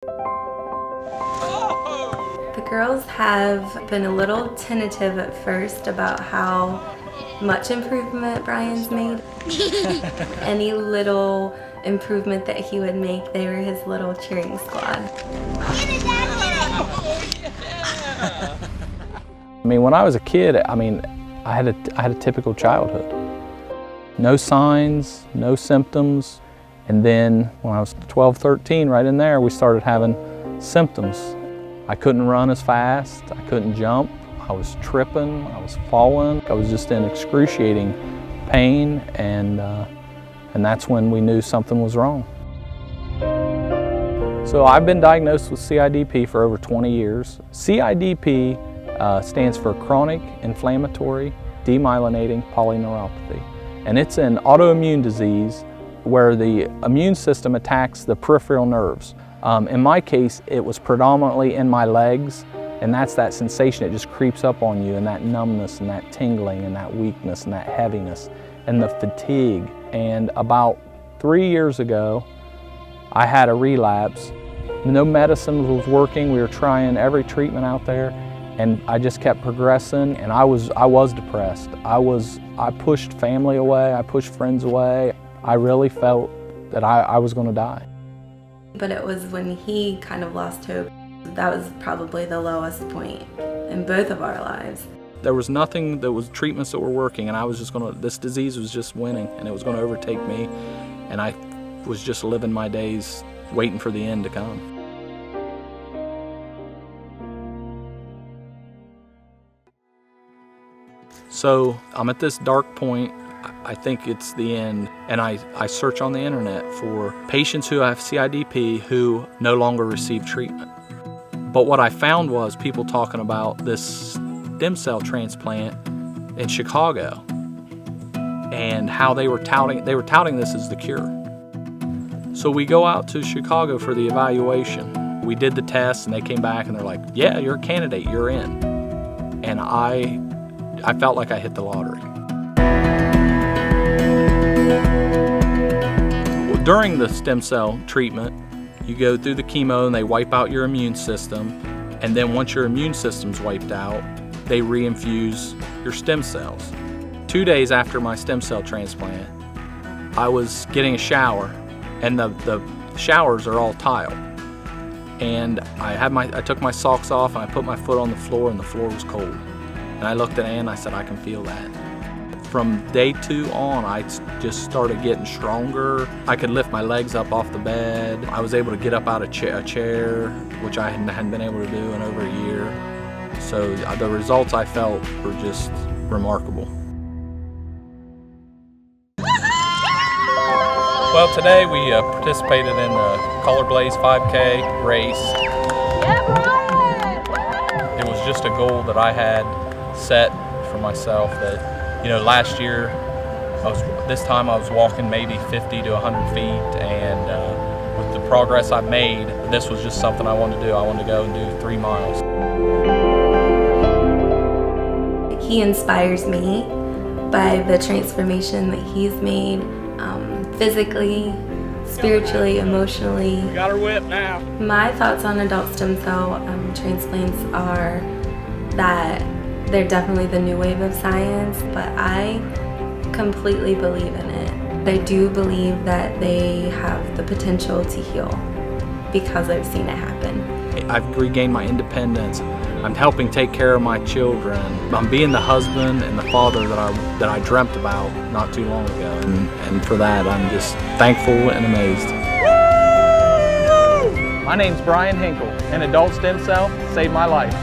The girls have been a little tentative at first about how much improvement Bryan's made. Any little improvement that he would make, they were his little cheering squad. I mean, when I was a kid, I had a typical childhood. No signs, no symptoms, and then when I was 12, 13, right in there, we started having symptoms. I couldn't run as fast, I couldn't jump, I was tripping, I was falling. I was just in excruciating pain, and that's when we knew something was wrong. So I've been diagnosed with CIDP for over 20 years. CIDP stands for Chronic Inflammatory Demyelinating Polyneuropathy. And it's an autoimmune disease where the immune system attacks the peripheral nerves. In my case, it was predominantly in my legs, and that's that sensation. It just creeps up on you, and that numbness and that tingling and that weakness and that heaviness and the fatigue. And about 3 years ago, I had a relapse. No medicine was working. We were trying every treatment out there, and I just kept progressing, and I was depressed. I pushed family away, I pushed friends away. I really felt that I was going to die. But it was when he kind of lost hope. That was probably the lowest point in both of our lives. There was nothing, there was treatments that were working, and I was just this disease was just winning, and it was going to overtake me, and I was just living my days waiting for the end to come. So I'm at this dark point. I think it's the end, and I search on the internet for patients who have CIDP who no longer receive treatment. But what I found was people talking about this stem cell transplant in Chicago and how they were touting this as the cure. So we go out to Chicago for the evaluation. We did the test, and they came back and they're like, yeah, you're a candidate, you're in. And I felt like I hit the lottery. Well, during the stem cell treatment, you go through the chemo and they wipe out your immune system, and then once your immune system's wiped out, they reinfuse your stem cells. 2 days after my stem cell transplant, I was getting a shower, and the showers are all tile. And I took my socks off and I put my foot on the floor, and the floor was cold. And I looked at Ann and I said, I can feel that. From day 2 on, I just started getting stronger. I could lift my legs up off the bed. I was able to get up out of a chair, which I hadn't been able to do in over a year. So the results I felt were just remarkable. Well, today we participated in the Color Blaze 5K race. Yeah, Bryan! It was just a goal that I had set for myself that, last year, this time I was walking maybe 50 to 100 feet, and with the progress I've made, this was just something I wanted to do. I wanted to go and do 3 miles. He inspires me by the transformation that he's made, physically, spiritually, emotionally. We got our whip now. My thoughts on adult stem cell transplants are that they're definitely the new wave of science, but I completely believe in it. I do believe that they have the potential to heal because I've seen it happen. I've regained my independence. I'm helping take care of my children. I'm being the husband and the father that I dreamt about not too long ago. And for that, I'm just thankful and amazed. My name's Bryan Hinkle, and adult stem cell saved my life.